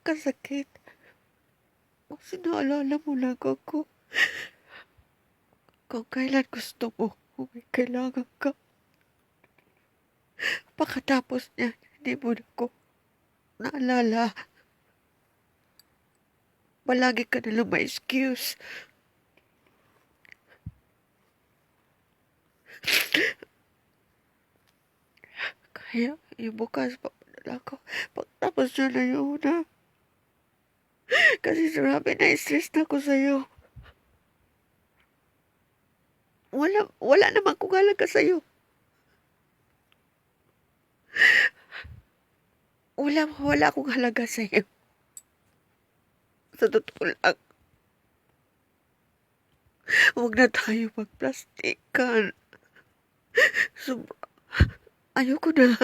napakasakit. Kasi naalala mo lang ako. Kung kailan gusto mo, kung may kailangan ka. Pagkatapos niya, hindi mo na ako naalala. Palagi ka nalang may excuse. Kaya, yung bukas, papadala ko. Pagtapos niya na yun na. Kasi sarabi na stress na ako sa'yo. Wala naman kung halaga sa'yo. Wala akong halaga sa'yo. Sa totoo lang, huwag na tayo magplastikan. Ayoko na.